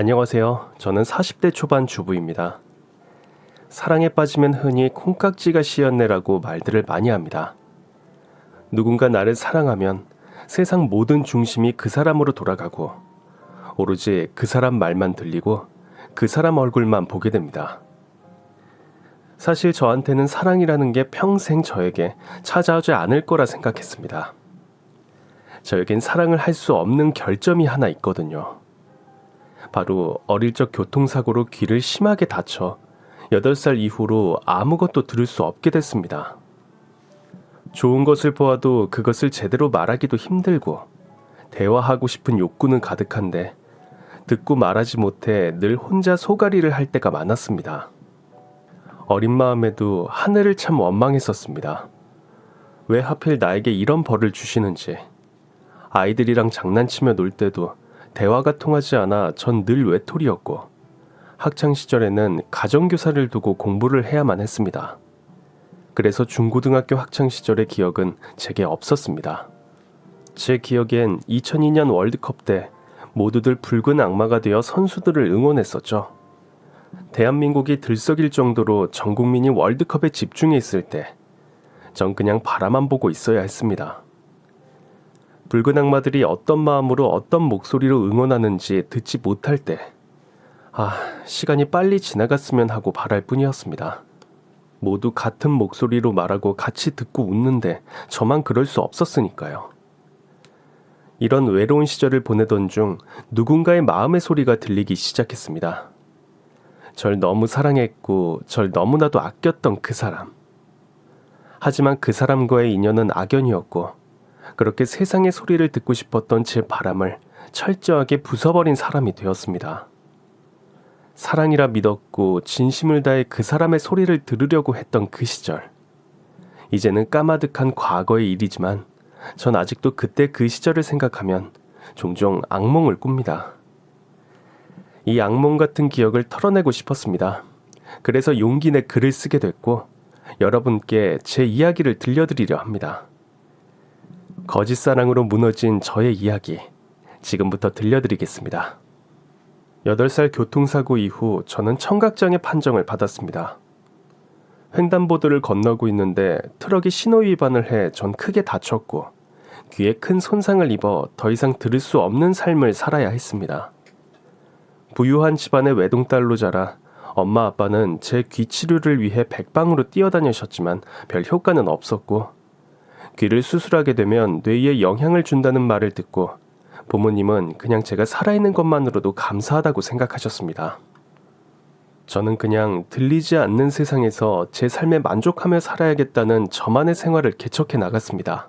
안녕하세요. 저는 40대 초반 주부입니다. 사랑에 빠지면 흔히 콩깍지가 씌었네라고 말들을 많이 합니다. 누군가 나를 사랑하면 세상 모든 중심이 그 사람으로 돌아가고 오로지 그 사람 말만 들리고 그 사람 얼굴만 보게 됩니다. 사실 저한테는 사랑이라는 게 평생 저에게 찾아오지 않을 거라 생각했습니다. 저에겐 사랑을 할 수 없는 결점이 하나 있거든요. 바로 어릴 적 교통사고로 귀를 심하게 다쳐 8살 이후로 아무것도 들을 수 없게 됐습니다. 좋은 것을 보아도 그것을 제대로 말하기도 힘들고 대화하고 싶은 욕구는 가득한데 듣고 말하지 못해 늘 혼자 소갈이를 할 때가 많았습니다. 어린 마음에도 하늘을 참 원망했었습니다. 왜 하필 나에게 이런 벌을 주시는지. 아이들이랑 장난치며 놀 때도 대화가 통하지 않아 전 늘 외톨이였고 학창시절에는 가정교사를 두고 공부를 해야만 했습니다. 그래서 중고등학교 학창시절의 기억은 제게 없었습니다. 제 기억엔 2002년 월드컵 때 모두들 붉은 악마가 되어 선수들을 응원했었죠. 대한민국이 들썩일 정도로 전 국민이 월드컵에 집중해 있을 때 전 그냥 바라만 보고 있어야 했습니다. 붉은 악마들이 어떤 마음으로 어떤 목소리로 응원하는지 듣지 못할 때 시간이 빨리 지나갔으면 하고 바랄 뿐이었습니다. 모두 같은 목소리로 말하고 같이 듣고 웃는데 저만 그럴 수 없었으니까요. 이런 외로운 시절을 보내던 중 누군가의 마음의 소리가 들리기 시작했습니다. 절 너무 사랑했고 절 너무나도 아꼈던 그 사람. 하지만 그 사람과의 인연은 악연이었고 그렇게 세상의 소리를 듣고 싶었던 제 바람을 철저하게 부숴버린 사람이 되었습니다. 사랑이라 믿었고 진심을 다해 그 사람의 소리를 들으려고 했던 그 시절. 이제는 까마득한 과거의 일이지만 전 아직도 그때 그 시절을 생각하면 종종 악몽을 꿉니다. 이 악몽 같은 기억을 털어내고 싶었습니다. 그래서 용기 내 글을 쓰게 됐고 여러분께 제 이야기를 들려드리려 합니다. 거짓사랑으로 무너진 저의 이야기 지금부터 들려드리겠습니다. 8살 교통사고 이후 저는 청각장애 판정을 받았습니다. 횡단보도를 건너고 있는데 트럭이 신호위반을 해 전 크게 다쳤고 귀에 큰 손상을 입어 더 이상 들을 수 없는 삶을 살아야 했습니다. 부유한 집안의 외동딸로 자라 엄마 아빠는 제 귀 치료를 위해 백방으로 뛰어다니셨지만 별 효과는 없었고 귀를 수술하게 되면 뇌에 영향을 준다는 말을 듣고 부모님은 그냥 제가 살아있는 것만으로도 감사하다고 생각하셨습니다. 저는 그냥 들리지 않는 세상에서 제 삶에 만족하며 살아야겠다는 저만의 생활을 개척해 나갔습니다.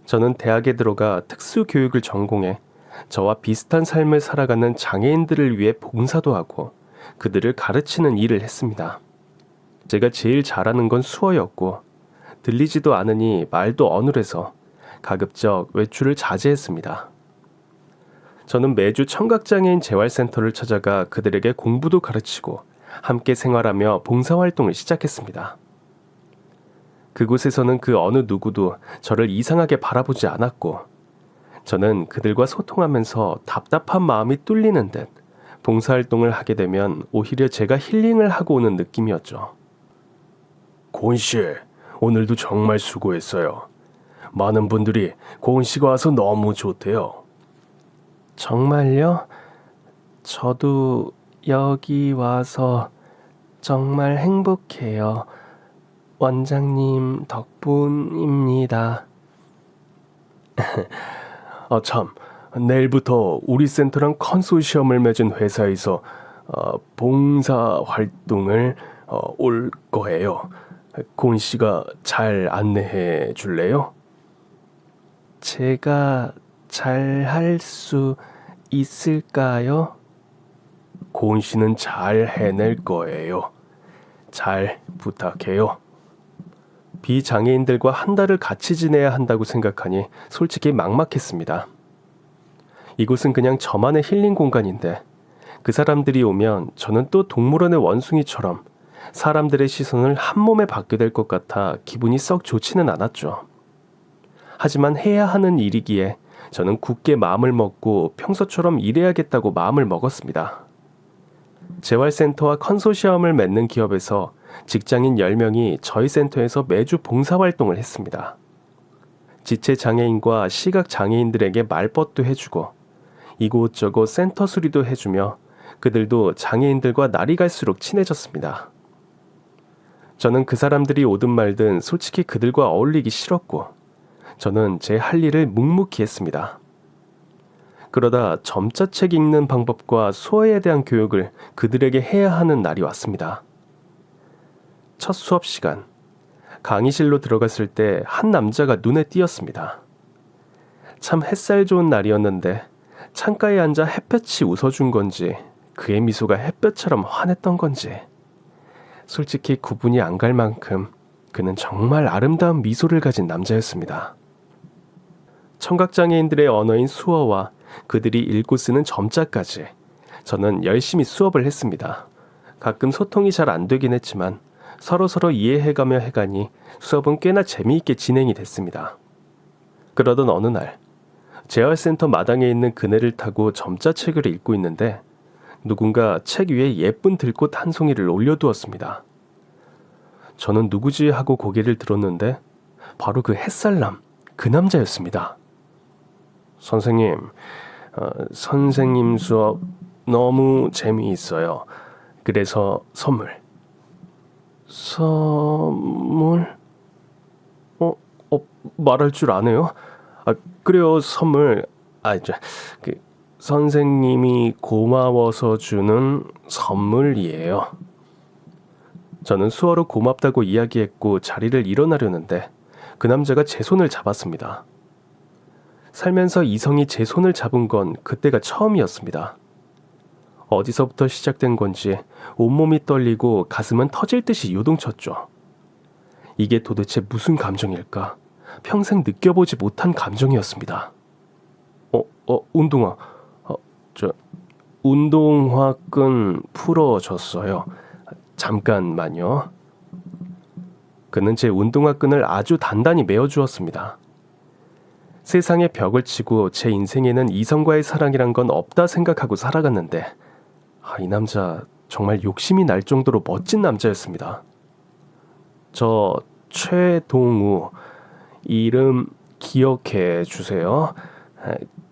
저는 대학에 들어가 특수교육을 전공해 저와 비슷한 삶을 살아가는 장애인들을 위해 봉사도 하고 그들을 가르치는 일을 했습니다. 제가 제일 잘하는 건 수어였고 들리지도 않으니 말도 어눌해서 가급적 외출을 자제했습니다. 저는 매주 청각장애인 재활센터를 찾아가 그들에게 공부도 가르치고 함께 생활하며 봉사활동을 시작했습니다. 그곳에서는 그 어느 누구도 저를 이상하게 바라보지 않았고 저는 그들과 소통하면서 답답한 마음이 뚫리는 듯 봉사활동을 하게 되면 오히려 제가 힐링을 하고 오는 느낌이었죠. 고은 씨, 오늘도 정말 수고했어요. 많은 분들이 고은 씨가 와서 너무 좋대요. 정말요? 저도 여기 와서 정말 행복해요. 원장님 덕분입니다. 참, 내일부터 우리 센터랑 컨소시엄을 맺은 회사에서 봉사활동을 올 거예요. 고은 씨가 잘 안내해 줄래요? 제가 잘 할 수 있을까요? 고은 씨는 잘 해낼 거예요. 잘 부탁해요. 비장애인들과 한 달을 같이 지내야 한다고 생각하니 솔직히 막막했습니다. 이곳은 그냥 저만의 힐링 공간인데 그 사람들이 오면 저는 또 동물원의 원숭이처럼 사람들의 시선을 한 몸에 받게 될 것 같아 기분이 썩 좋지는 않았죠. 하지만 해야 하는 일이기에 저는 굳게 마음을 먹고 평소처럼 일해야겠다고 마음을 먹었습니다. 재활센터와 컨소시엄을 맺는 기업에서 직장인 10명이 저희 센터에서 매주 봉사활동을 했습니다. 지체장애인과 시각장애인들에게 말벗도 해주고 이곳저곳 센터 수리도 해주며 그들도 장애인들과 날이 갈수록 친해졌습니다. 저는 그 사람들이 오든 말든 솔직히 그들과 어울리기 싫었고 저는 제 할 일을 묵묵히 했습니다. 그러다 점자책 읽는 방법과 수어에 대한 교육을 그들에게 해야 하는 날이 왔습니다. 첫 수업 시간, 강의실로 들어갔을 때 한 남자가 눈에 띄었습니다. 참 햇살 좋은 날이었는데 창가에 앉아 햇볕이 웃어준 건지 그의 미소가 햇볕처럼 환했던 건지 솔직히 구분이 안 갈 만큼 그는 정말 아름다운 미소를 가진 남자였습니다. 청각장애인들의 언어인 수어와 그들이 읽고 쓰는 점자까지 저는 열심히 수업을 했습니다. 가끔 소통이 잘 안 되긴 했지만 서로서로 이해해가며 해가니 수업은 꽤나 재미있게 진행이 됐습니다. 그러던 어느 날 재활센터 마당에 있는 그네를 타고 점자책을 읽고 있는데 누군가 책 위에 예쁜 들꽃 한 송이를 올려두었습니다. 저는 누구지 하고 고개를 들었는데 바로 그 햇살남, 그 남자였습니다. 선생님, 선생님 수업 너무 재미있어요. 그래서 선물. 선물? 말할 줄 아네요? 그래요, 선물. 선생님이 고마워서 주는 선물이에요. 저는 수어로 고맙다고 이야기했고 자리를 일어나려는데 그 남자가 제 손을 잡았습니다. 살면서 이성이 제 손을 잡은 건 그때가 처음이었습니다. 어디서부터 시작된 건지 온몸이 떨리고 가슴은 터질 듯이 요동쳤죠. 이게 도대체 무슨 감정일까? 평생 느껴보지 못한 감정이었습니다. 운동화. 운동화끈 풀어줬어요. 잠깐만요. 그는 제 운동화끈을 아주 단단히 메어주었습니다. 세상에 벽을 치고 제 인생에는 이성과의 사랑이란 건 없다 생각하고 살아갔는데 이 남자 정말 욕심이 날 정도로 멋진 남자였습니다. 저 최동우 이름 기억해 주세요.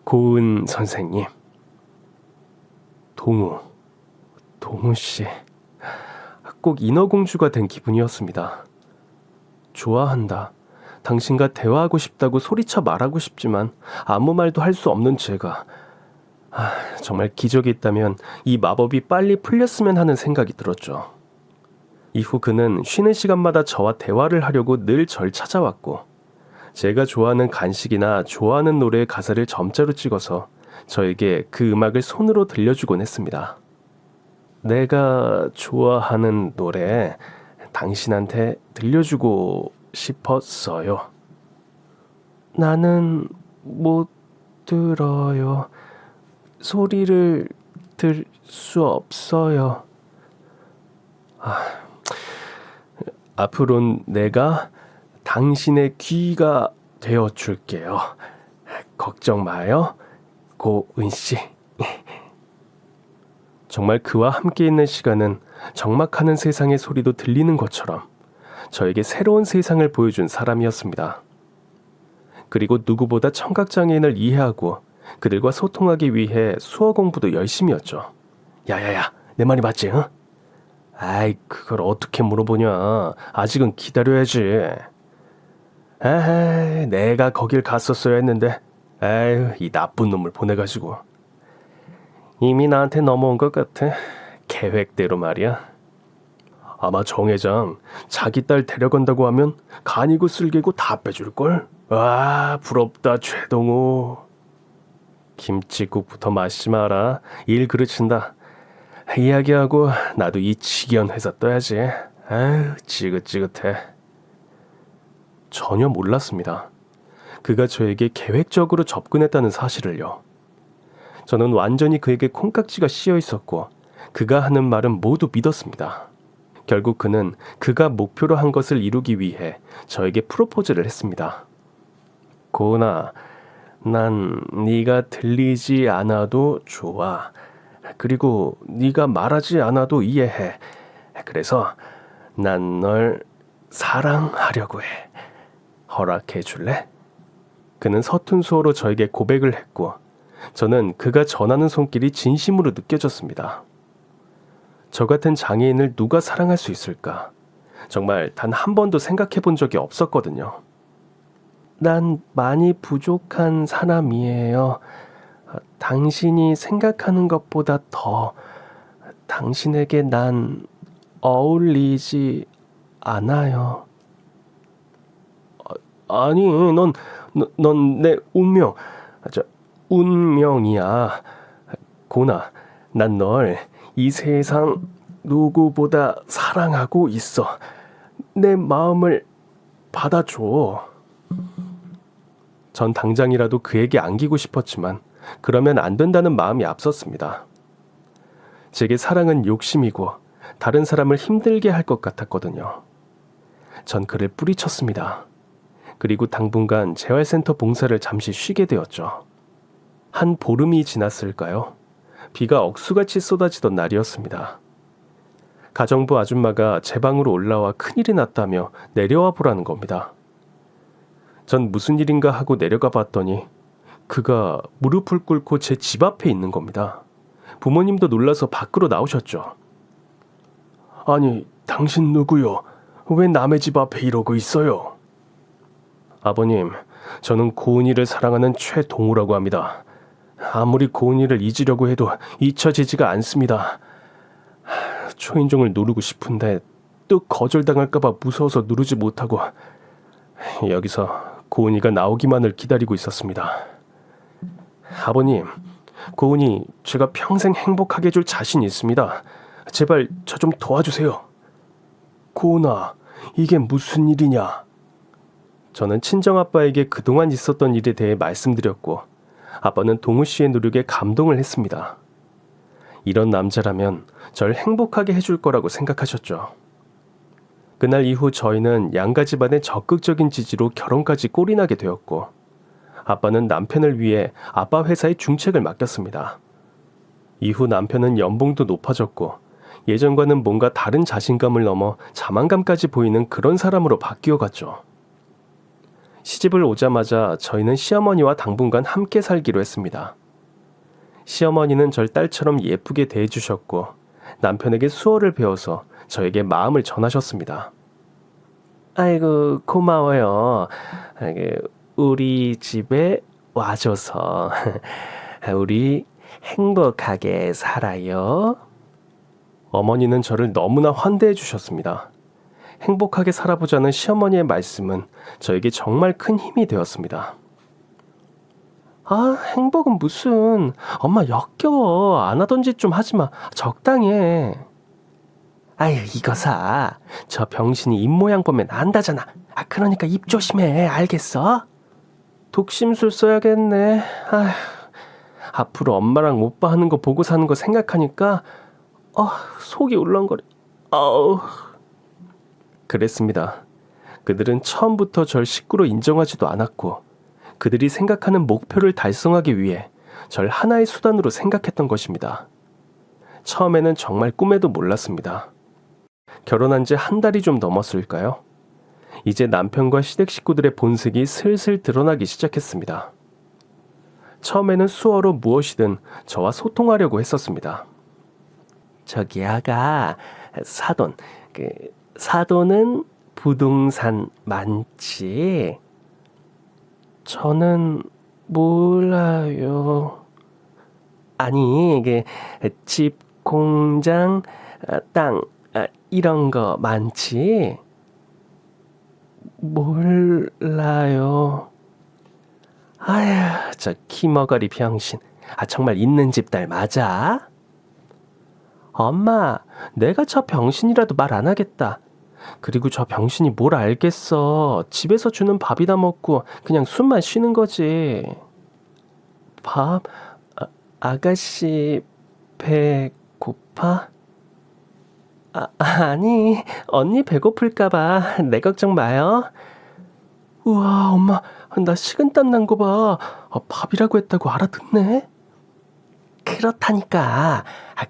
고은 선생님. 동우 씨. 꼭 인어공주가 된 기분이었습니다. 좋아한다. 당신과 대화하고 싶다고 소리쳐 말하고 싶지만 아무 말도 할 수 없는 제가 정말 기적이 있다면 이 마법이 빨리 풀렸으면 하는 생각이 들었죠. 이후 그는 쉬는 시간마다 저와 대화를 하려고 늘 절 찾아왔고 제가 좋아하는 간식이나 좋아하는 노래의 가사를 점자로 찍어서 저에게 그 음악을 손으로 들려주곤 했습니다. 내가 좋아하는 노래 당신한테 들려주고 싶었어요. 나는 못 들어요. 소리를 들 수 없어요. 앞으로는 내가 당신의 귀가 되어줄게요. 걱정 마요, 고은 씨. 정말 그와 함께 있는 시간은 적막하는 세상의 소리도 들리는 것처럼 저에게 새로운 세상을 보여준 사람이었습니다. 그리고 누구보다 청각장애인을 이해하고 그들과 소통하기 위해 수어 공부도 열심히 했죠. 야야야, 내 말이 맞지? 응? 그걸 어떻게 물어보냐. 아직은 기다려야지. 내가 거길 갔었어야 했는데 이 나쁜 놈을 보내가지고. 이미 나한테 넘어온 것 같아. 계획대로 말이야. 아마 정 회장 자기 딸 데려간다고 하면 간이고 쓸개고 다 빼줄걸? 와, 부럽다 최동우. 김치국부터 마시지 마라. 일 그르친다. 이야기하고 나도 이 지겨운 회사 떠야지. 지긋지긋해. 전혀 몰랐습니다. 그가 저에게 계획적으로 접근했다는 사실을요. 저는 완전히 그에게 콩깍지가 씌어 있었고 그가 하는 말은 모두 믿었습니다. 결국 그는 그가 목표로 한 것을 이루기 위해 저에게 프로포즈를 했습니다. 고은아, 난 네가 들리지 않아도 좋아. 그리고 네가 말하지 않아도 이해해. 그래서 난 널 사랑하려고 해. 허락해 줄래? 그는 서툰 수어로 저에게 고백을 했고 저는 그가 전하는 손길이 진심으로 느껴졌습니다. 저 같은 장애인을 누가 사랑할 수 있을까? 정말 단 한 번도 생각해 본 적이 없었거든요. 난 많이 부족한 사람이에요. 당신이 생각하는 것보다 더 당신에게 난 어울리지 않아요. 아니, 넌 내 운명, 운명이야. 고나, 난 널 이 세상 누구보다 사랑하고 있어. 내 마음을 받아줘. 전 당장이라도 그에게 안기고 싶었지만 그러면 안 된다는 마음이 앞섰습니다. 제게 사랑은 욕심이고 다른 사람을 힘들게 할 것 같았거든요. 전 그를 뿌리쳤습니다. 그리고 당분간 재활센터 봉사를 잠시 쉬게 되었죠. 한 보름이 지났을까요? 비가 억수같이 쏟아지던 날이었습니다. 가정부 아줌마가 제 방으로 올라와 큰일이 났다며 내려와 보라는 겁니다. 전 무슨 일인가 하고 내려가 봤더니 그가 무릎을 꿇고 제 집 앞에 있는 겁니다. 부모님도 놀라서 밖으로 나오셨죠. 아니, 당신 누구요? 왜 남의 집 앞에 이러고 있어요? 아버님, 저는 고은이를 사랑하는 최동우라고 합니다. 아무리 고은이를 잊으려고 해도 잊혀지지가 않습니다. 초인종을 누르고 싶은데 또 거절당할까봐 무서워서 누르지 못하고 여기서 고은이가 나오기만을 기다리고 있었습니다. 아버님, 고은이 제가 평생 행복하게 해줄 자신이 있습니다. 제발 저 좀 도와주세요. 고은아, 이게 무슨 일이냐? 저는 친정아빠에게 그동안 있었던 일에 대해 말씀드렸고 아빠는 동우 씨의 노력에 감동을 했습니다. 이런 남자라면 절 행복하게 해줄 거라고 생각하셨죠. 그날 이후 저희는 양가 집안의 적극적인 지지로 결혼까지 꼴이나게 되었고 아빠는 남편을 위해 아빠 회사에 중책을 맡겼습니다. 이후 남편은 연봉도 높아졌고 예전과는 뭔가 다른 자신감을 넘어 자만감까지 보이는 그런 사람으로 바뀌어갔죠. 시집을 오자마자 저희는 시어머니와 당분간 함께 살기로 했습니다. 시어머니는 절 딸처럼 예쁘게 대해주셨고 남편에게 수어를 배워서 저에게 마음을 전하셨습니다. 아이고 고마워요. 우리 집에 와줘서 우리 행복하게 살아요. 어머니는 저를 너무나 환대해 주셨습니다. 행복하게 살아보자는 시어머니의 말씀은 저에게 정말 큰 힘이 되었습니다. 아, 행복은 무슨. 엄마 역겨워. 안 하던 짓 좀 하지 마. 적당히 해. 아유, 이거 사. 저 병신이 입모양 보면 안다잖아. 아, 그러니까 입 조심해. 알겠어? 독심술 써야겠네. 아휴, 앞으로 엄마랑 오빠 하는 거 보고 사는 거 생각하니까 속이 울렁거려. 그랬습니다. 그들은 처음부터 절 식구로 인정하지도 않았고 그들이 생각하는 목표를 달성하기 위해 절 하나의 수단으로 생각했던 것입니다. 처음에는 정말 꿈에도 몰랐습니다. 결혼한 지 한 달이 좀 넘었을까요? 이제 남편과 시댁 식구들의 본색이 슬슬 드러나기 시작했습니다. 처음에는 수어로 무엇이든 저와 소통하려고 했었습니다. 저기 아가, 사돈, 사돈은 부동산 많지? 저는 몰라요. 아니, 집, 공장, 땅, 이런 거 많지? 몰라요. 아휴, 저 키머거리 병신. 정말 있는 집 딸 맞아? 엄마, 내가 저 병신이라도 말 안 하겠다. 그리고 저 병신이 뭘 알겠어. 집에서 주는 밥이나 먹고 그냥 숨만 쉬는 거지. 밥? 아가씨 배 고파? 아니, 언니 배고플까봐 내 걱정 마요. 우와, 엄마, 나 식은땀 난 거 봐. 밥이라고 했다고 알아듣네. 그렇다니까.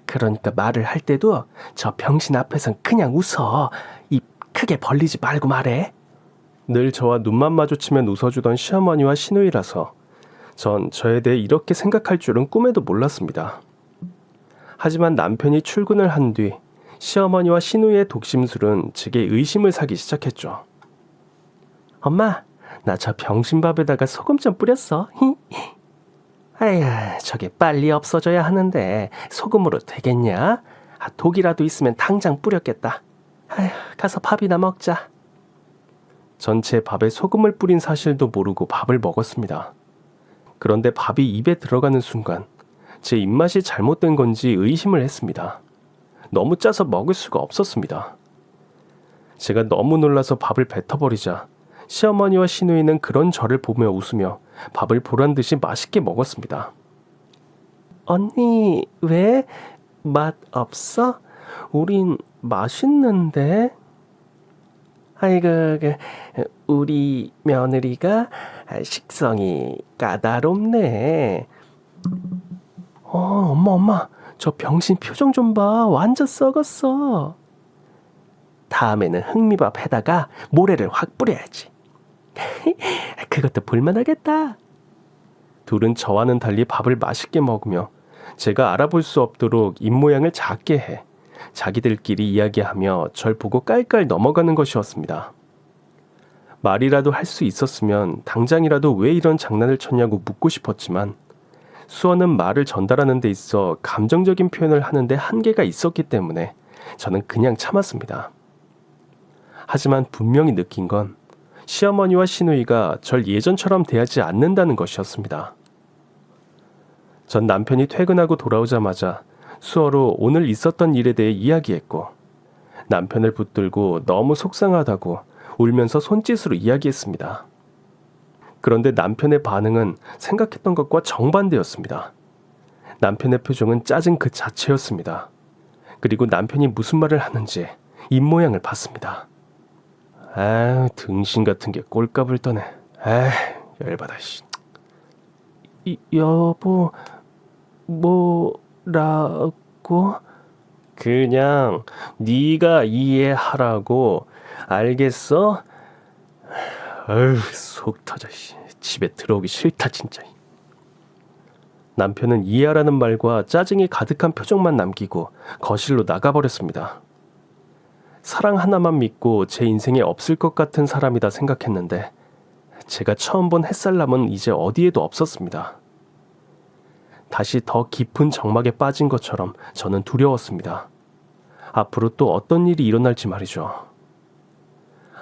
그러니까 말을 할 때도 저 병신 앞에선 그냥 웃어. 입 크게 벌리지 말고 말해. 늘 저와 눈만 마주치면 웃어주던 시어머니와 시누이라서 전 저에 대해 이렇게 생각할 줄은 꿈에도 몰랐습니다. 하지만 남편이 출근을 한 뒤 시어머니와 시누이의 독심술은 제게 의심을 사기 시작했죠. 엄마, 나 저 병신밥에다가 소금 좀 뿌렸어. 아휴, 저게 빨리 없어져야 하는데 소금으로 되겠냐? 독이라도 있으면 당장 뿌렸겠다. 아휴, 가서 밥이나 먹자. 전 제 밥에 소금을 뿌린 사실도 모르고 밥을 먹었습니다. 그런데 밥이 입에 들어가는 순간 제 입맛이 잘못된 건지 의심을 했습니다. 너무 짜서 먹을 수가 없었습니다. 제가 너무 놀라서 밥을 뱉어버리자 시어머니와 시누이는 그런 저를 보며 웃으며 밥을 보란듯이 맛있게 먹었습니다. 언니, 왜? 맛 없어? 우린 맛있는데? 아이고, 우리 며느리가 식성이 까다롭네. 엄마, 저 병신 표정 좀 봐. 완전 썩었어. 다음에는 흑미밥 해다가 모래를 확 뿌려야지. 그것도 볼만하겠다. 둘은 저와는 달리 밥을 맛있게 먹으며 제가 알아볼 수 없도록 입모양을 작게 해 자기들끼리 이야기하며 절 보고 깔깔 넘어가는 것이었습니다. 말이라도 할 수 있었으면 당장이라도 왜 이런 장난을 쳤냐고 묻고 싶었지만 수어는 말을 전달하는 데 있어 감정적인 표현을 하는데 한계가 있었기 때문에 저는 그냥 참았습니다. 하지만 분명히 느낀 건 시어머니와 시누이가 절 예전처럼 대하지 않는다는 것이었습니다. 전 남편이 퇴근하고 돌아오자마자 수어로 오늘 있었던 일에 대해 이야기했고 남편을 붙들고 너무 속상하다고 울면서 손짓으로 이야기했습니다. 그런데 남편의 반응은 생각했던 것과 정반대였습니다. 남편의 표정은 짜증 그 자체였습니다. 그리고 남편이 무슨 말을 하는지 입모양을 봤습니다. 등신 같은 게 꼴값을 떠네. 열받아. 여보, 뭐라고? 그냥 네가 이해하라고. 알겠어? 속 터져. 집에 들어오기 싫다 진짜. 남편은 이해하라는 말과 짜증이 가득한 표정만 남기고 거실로 나가버렸습니다. 사랑 하나만 믿고 제 인생에 없을 것 같은 사람이다 생각했는데 제가 처음 본 햇살남은 이제 어디에도 없었습니다. 다시 더 깊은 정막에 빠진 것처럼 저는 두려웠습니다. 앞으로 또 어떤 일이 일어날지 말이죠.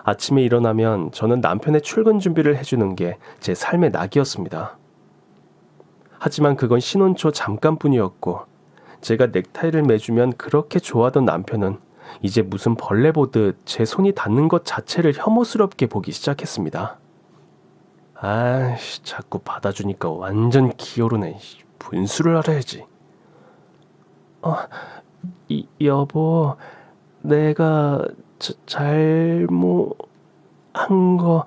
아침에 일어나면 저는 남편의 출근 준비를 해주는 게 제 삶의 낙이었습니다. 하지만 그건 신혼 초 잠깐뿐이었고 제가 넥타이를 매주면 그렇게 좋아하던 남편은 이제 무슨 벌레 보듯 제 손이 닿는 것 자체를 혐오스럽게 보기 시작했습니다. 자꾸 받아주니까 완전 기어르네. 분수를 알아야지. 여보, 내가 잘못한 거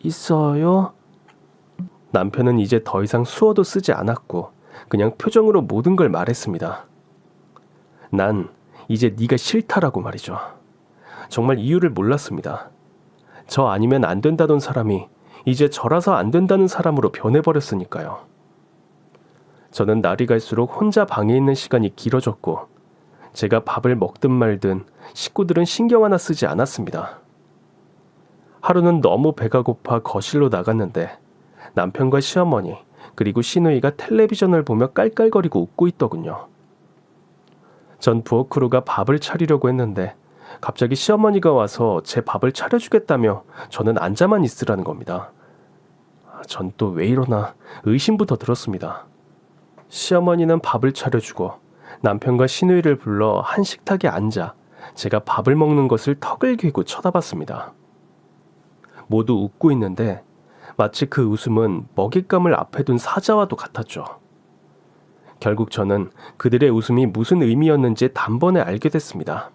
있어요? 남편은 이제 더 이상 수어도 쓰지 않았고 그냥 표정으로 모든 걸 말했습니다. 난 이제 네가 싫다라고 말이죠. 정말 이유를 몰랐습니다. 저 아니면 안 된다던 사람이 이제 저라서 안 된다는 사람으로 변해버렸으니까요. 저는 날이 갈수록 혼자 방에 있는 시간이 길어졌고 제가 밥을 먹든 말든 식구들은 신경 하나 쓰지 않았습니다. 하루는 너무 배가 고파 거실로 나갔는데 남편과 시어머니 그리고 시누이가 텔레비전을 보며 깔깔거리고 웃고 있더군요. 전 부엌으로가 밥을 차리려고 했는데 갑자기 시어머니가 와서 제 밥을 차려주겠다며 저는 앉아만 있으라는 겁니다. 전 또 왜 이러나 의심부터 들었습니다. 시어머니는 밥을 차려주고 남편과 시누이를 불러 한 식탁에 앉아 제가 밥을 먹는 것을 턱을 괴고 쳐다봤습니다. 모두 웃고 있는데 마치 그 웃음은 먹잇감을 앞에 둔 사자와도 같았죠. 결국 저는 그들의 웃음이 무슨 의미였는지 단번에 알게 됐습니다.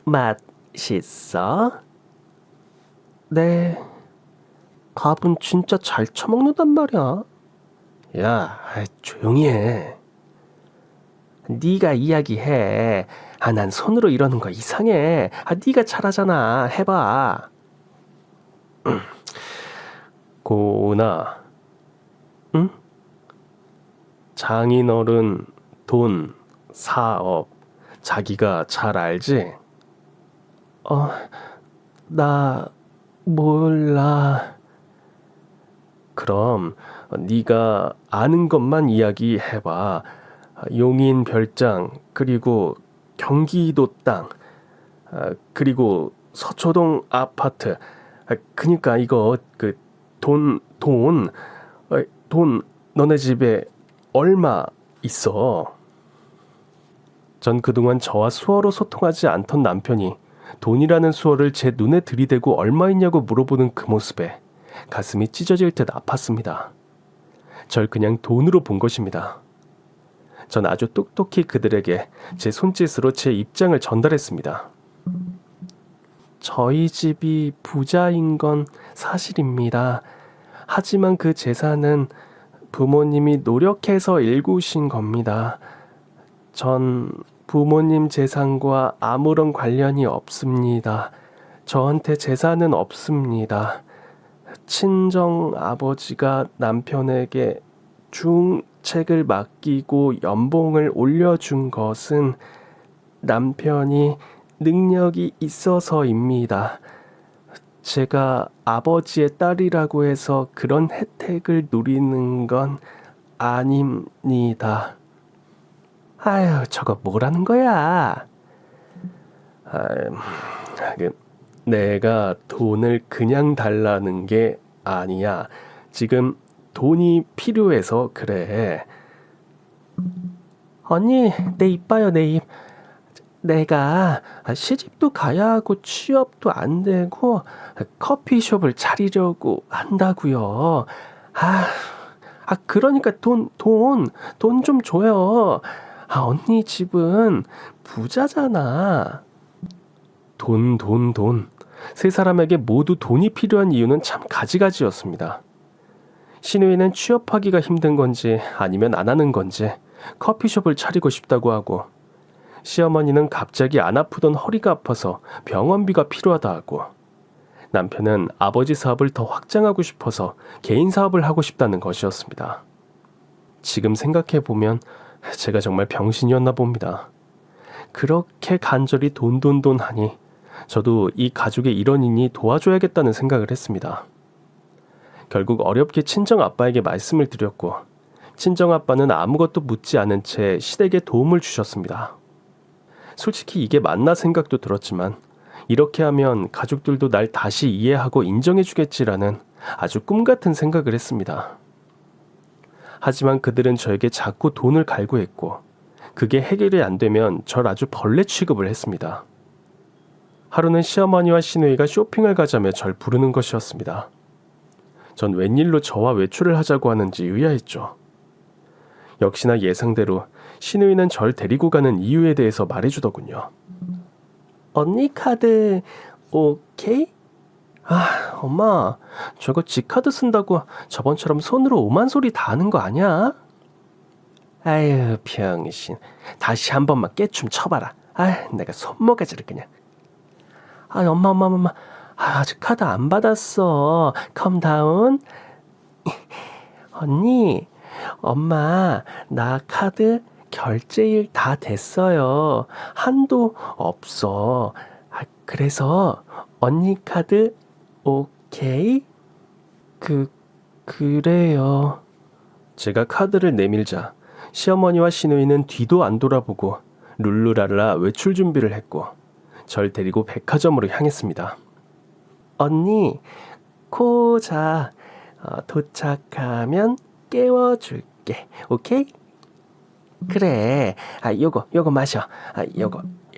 맛있어? 네. 밥은 진짜 잘 처먹는단 말이야. 야, 조용히 해. 네가 이야기해. 난 손으로 이러는 거 이상해. 네가 잘하잖아. 해봐. 고은아, 응? 장인어른, 돈, 사업, 자기가 잘 알지? 나 몰라. 그럼 네가 아는 것만 이야기해봐. 용인 별장, 그리고 경기도 땅, 그리고 서초동 아파트. 그니까 이거 돈 너네 집에 얼마 있어? 전 그동안 저와 수어로 소통하지 않던 남편이 돈이라는 수어를 제 눈에 들이대고 얼마 있냐고 물어보는 그 모습에 가슴이 찢어질 듯 아팠습니다. 절 그냥 돈으로 본 것입니다. 전 아주 똑똑히 그들에게 제 손짓으로 제 입장을 전달했습니다. 저희 집이 부자인 건 사실입니다. 하지만 그 재산은 부모님이 노력해서 일구신 겁니다. 전 부모님 재산과 아무런 관련이 없습니다. 저한테 재산은 없습니다. 친정 아버지가 남편에게 중책을 맡기고 연봉을 올려준 것은 남편이 능력이 있어서입니다. 제가 아버지의 딸이라고 해서 그런 혜택을 누리는 건 아닙니다. 아유, 저거 뭐라는 거야? 내가 돈을 그냥 달라는 게 아니야. 지금 돈이 필요해서 그래. 언니, 내 입 봐요, 내 입. 내가 시집도 가야 하고 취업도 안 되고 커피숍을 차리려고 한다고요. 그러니까 돈 좀 줘요. 언니 집은 부자잖아. 돈. 세 사람에게 모두 돈이 필요한 이유는 참 가지가지였습니다. 신우이는 취업하기가 힘든 건지 아니면 안 하는 건지 커피숍을 차리고 싶다고 하고, 시어머니는 갑자기 안 아프던 허리가 아파서 병원비가 필요하다 하고, 남편은 아버지 사업을 더 확장하고 싶어서 개인 사업을 하고 싶다는 것이었습니다. 지금 생각해보면 제가 정말 병신이었나 봅니다. 그렇게 간절히 돈 하니 저도 이 가족의 일원이니 도와줘야겠다는 생각을 했습니다. 결국 어렵게 친정 아빠에게 말씀을 드렸고, 친정 아빠는 아무것도 묻지 않은 채 시댁에 도움을 주셨습니다. 솔직히 이게 맞나 생각도 들었지만, 이렇게 하면 가족들도 날 다시 이해하고 인정해주겠지라는 아주 꿈같은 생각을 했습니다. 하지만 그들은 저에게 자꾸 돈을 갈구했고, 그게 해결이 안 되면 절 아주 벌레 취급을 했습니다. 하루는 시어머니와 시누이가 쇼핑을 가자며 절 부르는 것이었습니다. 전 웬일로 저와 외출을 하자고 하는지 의아했죠. 역시나 예상대로 시누이는 절 데리고 가는 이유에 대해서 말해주더군요. 언니 카드 오케이? 엄마, 저거 지 카드 쓴다고 저번처럼 손으로 오만 소리 다 하는 거 아니야? 아유, 병신. 다시 한 번만 깨춤 쳐봐라. 내가 손모가지를 그냥. 엄마. 아직 카드 안 받았어. 컴다운. 언니, 엄마, 나 카드 결제일 다 됐어요. 한도 없어. 그래서 언니 카드 오케이? 그래요. 제가 카드를 내밀자 시어머니와 시누이는 뒤도 안 돌아보고 룰루랄라 외출 준비를 했고, 절 데리고 백화점으로 향했습니다. 언니, 코자. 도착하면 깨워줄게. 오케이? 그래. 요거 마셔.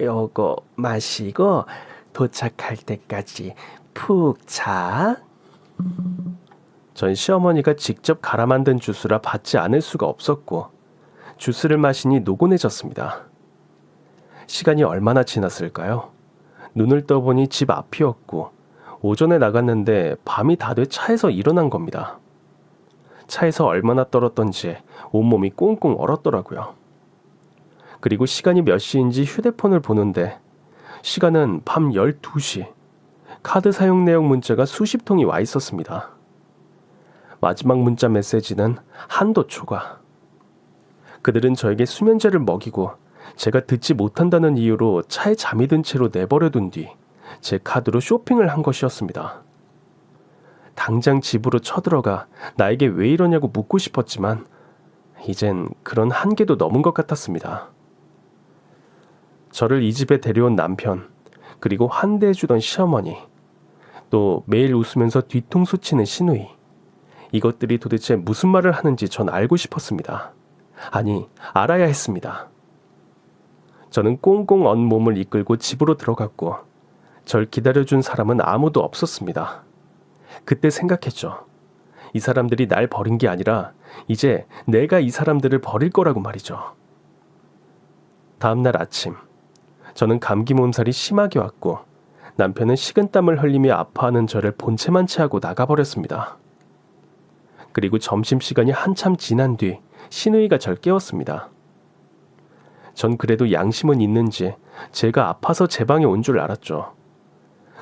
요거 마시고 도착할 때까지 푹 자. 전 시어머니가 직접 갈아 만든 주스라 받지 않을 수가 없었고, 주스를 마시니 노곤해졌습니다. 시간이 얼마나 지났을까요? 눈을 떠보니 집 앞이었고, 오전에 나갔는데 밤이 다 돼 차에서 일어난 겁니다. 차에서 얼마나 떨었던지 온몸이 꽁꽁 얼었더라고요. 그리고 시간이 몇 시인지 휴대폰을 보는데 시간은 밤 12시. 카드 사용 내역 문자가 수십 통이 와 있었습니다. 마지막 문자 메시지는 한도 초과. 그들은 저에게 수면제를 먹이고 제가 듣지 못한다는 이유로 차에 잠이 든 채로 내버려둔 뒤 제 카드로 쇼핑을 한 것이었습니다. 당장 집으로 쳐들어가 나에게 왜 이러냐고 묻고 싶었지만 이젠 그런 한계도 넘은 것 같았습니다. 저를 이 집에 데려온 남편, 그리고 환대해주던 시어머니, 또 매일 웃으면서 뒤통수 치는 시누이, 이것들이 도대체 무슨 말을 하는지 전 알고 싶었습니다. 아니, 알아야 했습니다. 저는 꽁꽁 언 몸을 이끌고 집으로 들어갔고 절 기다려준 사람은 아무도 없었습니다. 그때 생각했죠. 이 사람들이 날 버린 게 아니라 이제 내가 이 사람들을 버릴 거라고 말이죠. 다음날 아침, 저는 감기 몸살이 심하게 왔고 남편은 식은땀을 흘리며 아파하는 저를 본체만 채하고 나가버렸습니다. 그리고 점심시간이 한참 지난 뒤 시누이가 절 깨웠습니다. 전 그래도 양심은 있는지 제가 아파서 제 방에 온 줄 알았죠.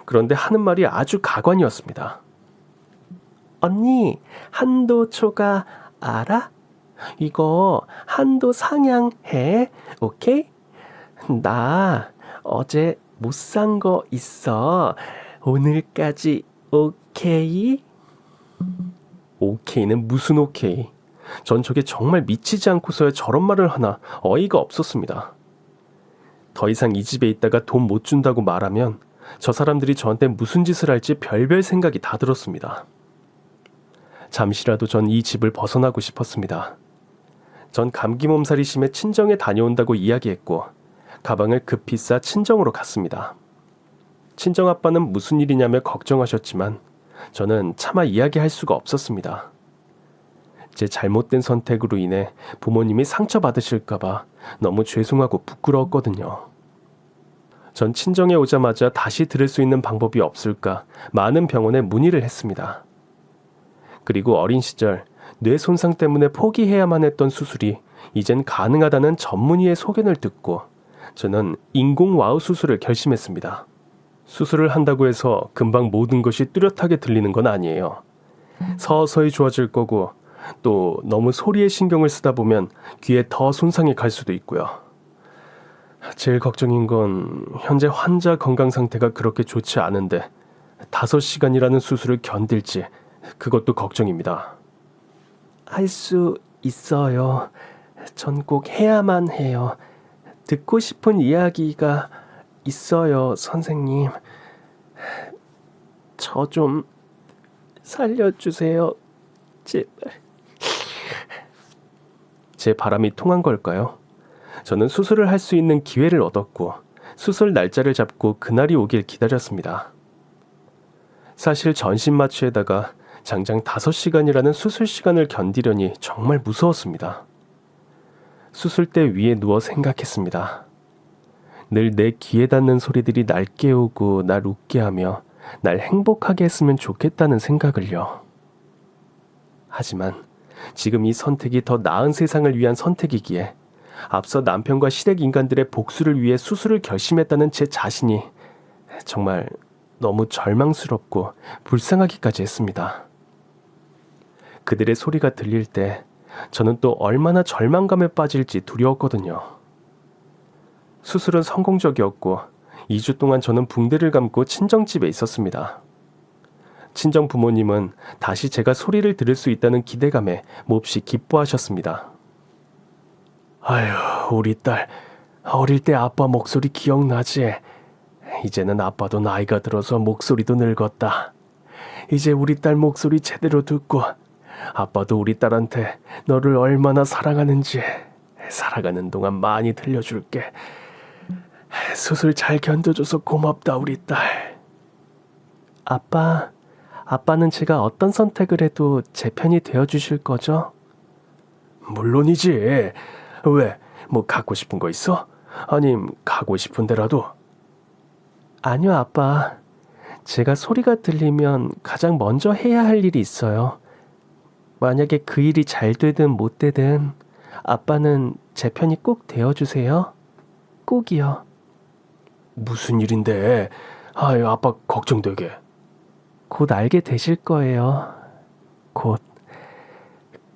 그런데 하는 말이 아주 가관이었습니다. 언니, 한도 초과 알아? 이거 한도 상향해. 오케이? 나 어제 못 산 거 있어. 오늘까지 오케이? 오케이는 무슨 오케이? 전 저게 정말 미치지 않고서야 저런 말을 하나 어이가 없었습니다. 더 이상 이 집에 있다가 돈 못 준다고 말하면 저 사람들이 저한테 무슨 짓을 할지 별별 생각이 다 들었습니다. 잠시라도 전 이 집을 벗어나고 싶었습니다. 전 감기 몸살이 심해 친정에 다녀온다고 이야기했고 가방을 급히 싸 친정으로 갔습니다. 친정 아빠는 무슨 일이냐며 걱정하셨지만 저는 차마 이야기할 수가 없었습니다. 제 잘못된 선택으로 인해 부모님이 상처받으실까봐 너무 죄송하고 부끄러웠거든요. 전 친정에 오자마자 다시 들을 수 있는 방법이 없을까 많은 병원에 문의를 했습니다. 그리고 어린 시절 뇌 손상 때문에 포기해야만 했던 수술이 이젠 가능하다는 전문의의 소견을 듣고 저는 인공와우 수술을 결심했습니다. 수술을 한다고 해서 금방 모든 것이 뚜렷하게 들리는 건 아니에요. 서서히 좋아질 거고 또 너무 소리에 신경을 쓰다 보면 귀에 더 손상이 갈 수도 있고요. 제일 걱정인 건 현재 환자 건강 상태가 그렇게 좋지 않은데 5시간이라는 수술을 견딜지 그것도 걱정입니다. 할 수 있어요. 전 꼭 해야만 해요. 듣고 싶은 이야기가 있어요, 선생님. 저 좀 살려주세요. 제발. 제 바람이 통한 걸까요? 저는 수술을 할 수 있는 기회를 얻었고 수술 날짜를 잡고 그날이 오길 기다렸습니다. 사실 전신 마취에다가 장장 5시간이라는 수술 시간을 견디려니 정말 무서웠습니다. 수술대 위에 누워 생각했습니다. 늘 내 귀에 닿는 소리들이 날 깨우고 날 웃게 하며 날 행복하게 했으면 좋겠다는 생각을요. 하지만 지금 이 선택이 더 나은 세상을 위한 선택이기에 앞서 남편과 시댁 인간들의 복수를 위해 수술을 결심했다는 제 자신이 정말 너무 절망스럽고 불쌍하기까지 했습니다. 그들의 소리가 들릴 때 저는 또 얼마나 절망감에 빠질지 두려웠거든요. 수술은 성공적이었고 2주 동안 저는 붕대를 감고 친정집에 있었습니다. 친정 부모님은 다시 제가 소리를 들을 수 있다는 기대감에 몹시 기뻐하셨습니다. 아휴, 우리 딸 어릴 때 아빠 목소리 기억나지? 이제는 아빠도 나이가 들어서 목소리도 늙었다. 이제 우리 딸 목소리 제대로 듣고 아빠도 우리 딸한테 너를 얼마나 사랑하는지 살아가는 동안 많이 들려줄게. 수술 잘 견뎌줘서 고맙다, 우리 딸. 아빠는 제가 어떤 선택을 해도 제 편이 되어주실 거죠? 물론이지. 왜? 뭐 갖고 싶은 거 있어? 아님 가고 싶은 데라도? 아니요, 아빠. 제가 소리가 들리면 가장 먼저 해야 할 일이 있어요. 만약에 그 일이 잘 되든 못 되든 아빠는 제 편이 꼭 되어주세요. 꼭이요. 무슨 일인데? 아유, 아빠 걱정되게. 곧 알게 되실 거예요. 곧.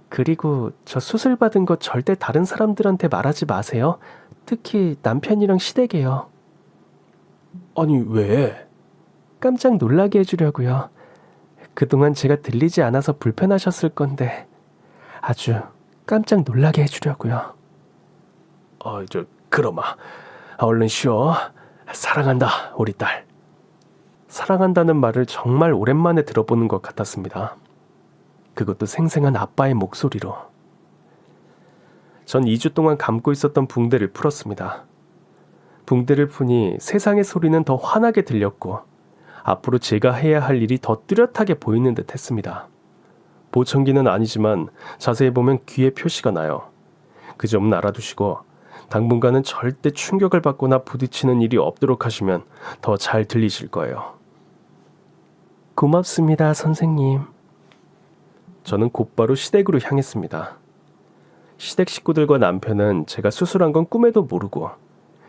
그리고 저 수술 받은 거 절대 다른 사람들한테 말하지 마세요. 특히 남편이랑 시댁에요. 아니, 왜? 깜짝 놀라게 해주려고요. 그동안 제가 들리지 않아서 불편하셨을 건데 아주 깜짝 놀라게 해주려고요. 그럼아. 얼른 쉬어. 사랑한다, 우리 딸. 사랑한다는 말을 정말 오랜만에 들어보는 것 같았습니다. 그것도 생생한 아빠의 목소리로. 전 2주 동안 감고 있었던 붕대를 풀었습니다. 붕대를 푸니 세상의 소리는 더 환하게 들렸고 앞으로 제가 해야 할 일이 더 뚜렷하게 보이는 듯 했습니다. 보청기는 아니지만 자세히 보면 귀에 표시가 나요. 그 점은 알아두시고 당분간은 절대 충격을 받거나 부딪히는 일이 없도록 하시면 더 잘 들리실 거예요. 고맙습니다, 선생님. 저는 곧바로 시댁으로 향했습니다. 시댁 식구들과 남편은 제가 수술한 건 꿈에도 모르고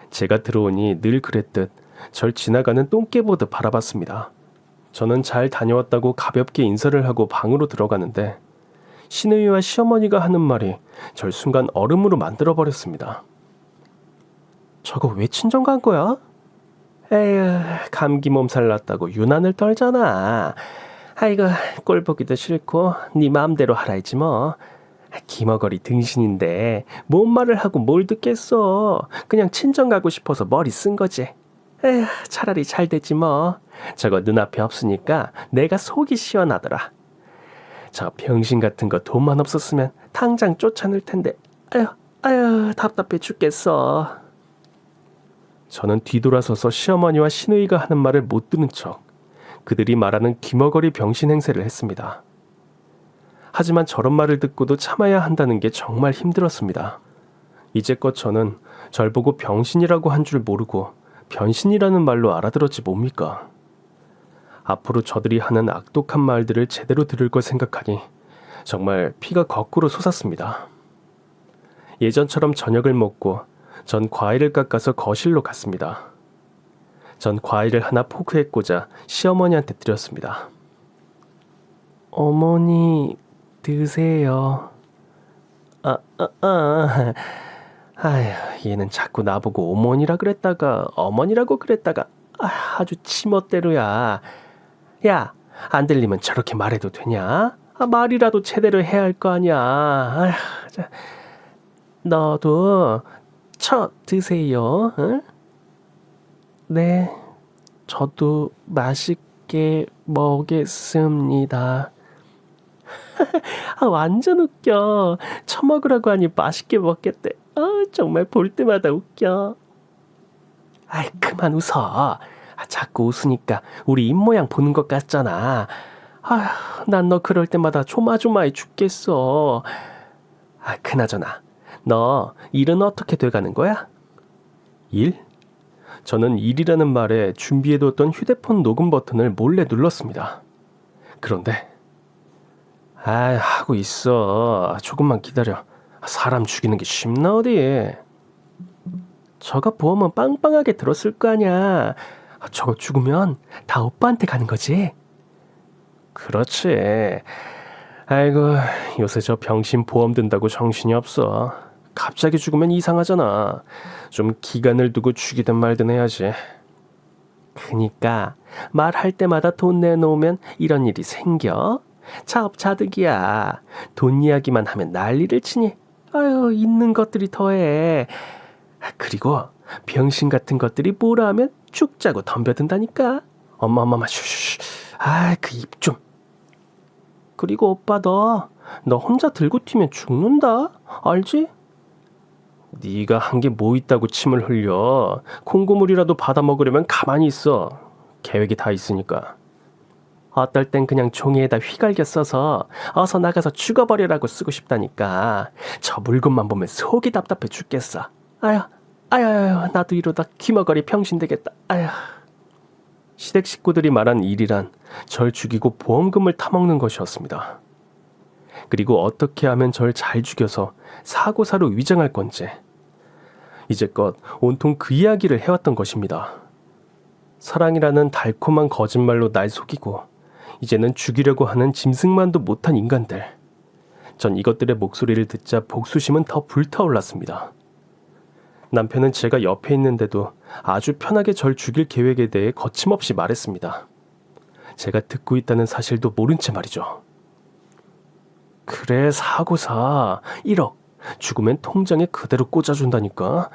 제가 들어오니 늘 그랬듯 절 지나가는 똥개 보듯 바라봤습니다. 저는 잘 다녀왔다고 가볍게 인사를 하고 방으로 들어가는데 시누이와 시어머니가 하는 말이 절 순간 얼음으로 만들어버렸습니다. 저거 왜 친정 간 거야? 에휴, 감기 몸살 났다고 유난을 떨잖아. 아이고, 꼴 보기도 싫고 네 마음대로 하라 했지 뭐. 기머거리 등신인데 뭔 말을 하고 뭘 듣겠어. 그냥 친정 가고 싶어서 머리 쓴 거지. 에휴, 차라리 잘 됐지 뭐. 저거 눈앞에 없으니까 내가 속이 시원하더라. 저 병신 같은 거 돈만 없었으면 당장 쫓아낼 텐데. 아휴, 답답해 죽겠어. 저는 뒤돌아서서 시어머니와 시누이가 하는 말을 못 들은 척 그들이 말하는 기머거리 병신 행세를 했습니다. 하지만 저런 말을 듣고도 참아야 한다는 게 정말 힘들었습니다. 이제껏 저는 절 보고 병신이라고 한 줄 모르고 변신이라는 말로 알아들었지 뭡니까? 앞으로 저들이 하는 악독한 말들을 제대로 들을 걸 생각하니 정말 피가 거꾸로 솟았습니다. 예전처럼 저녁을 먹고 전 과일을 깎아서 거실로 갔습니다. 전 과일을 하나 포크에 꽂아 시어머니한테 드렸습니다. 어머니 드세요. 아휴, 얘는 자꾸 나보고 어머니라 그랬다가 어머니라고 그랬다가 아주 치멋대로야. 야, 안 들리면 저렇게 말해도 되냐? 말이라도 제대로 해야 할 거 아니야. 아휴, 너도 드세요. 응? 네, 저도 맛있게 먹겠습니다. 완전 웃겨. 처먹으라고 하니 맛있게 먹겠대. 정말 볼 때마다 웃겨. 그만 웃어. 자꾸 웃으니까 우리 입모양 보는 것 같잖아. 난 너 그럴 때마다 조마조마해 죽겠어. 그나저나 너 일은 어떻게 돼가는 거야? 일? 저는 일이라는 말에 준비해뒀던 휴대폰 녹음 버튼을 몰래 눌렀습니다. 그런데 하고 있어. 조금만 기다려. 사람 죽이는 게 쉽나 어디. 저거 보험은 빵빵하게 들었을 거 아니야. 저거 죽으면 다 오빠한테 가는 거지. 그렇지. 아이고, 요새 저 병신 보험 든다고 정신이 없어. 갑자기 죽으면 이상하잖아. 좀 기간을 두고 죽이든 말든 해야지. 그니까 말할 때마다 돈 내놓으면 이런 일이 생겨? 자업자득이야. 돈 이야기만 하면 난리를 치니. 있는 것들이 더해. 그리고 병신 같은 것들이 뭐라 하면 죽자고 덤벼든다니까. 엄마 슈슈슈. 그 입 좀. 그리고 오빠 너 혼자 들고 튀면 죽는다. 알지? 네가 한 게 뭐 있다고 침을 흘려. 콩고물이라도 받아 먹으려면 가만히 있어. 계획이 다 있으니까. 어떨 땐 그냥 종이에다 휘갈겨 써서 어서 나가서 죽어버리라고 쓰고 싶다니까. 저 물건만 보면 속이 답답해 죽겠어. 아유, 나도 이러다 귀머거리 병신 되겠다. 아유. 시댁 식구들이 말한 일이란 절 죽이고 보험금을 타먹는 것이었습니다. 그리고 어떻게 하면 절 잘 죽여서 사고사로 위장할 건지 이제껏 온통 그 이야기를 해왔던 것입니다. 사랑이라는 달콤한 거짓말로 날 속이고 이제는 죽이려고 하는 짐승만도 못한 인간들. 전 이것들의 목소리를 듣자 복수심은 더 불타올랐습니다. 남편은 제가 옆에 있는데도 아주 편하게 절 죽일 계획에 대해 거침없이 말했습니다. 제가 듣고 있다는 사실도 모른 채 말이죠. 그래, 사고사 1억 죽으면 통장에 그대로 꽂아준다니까.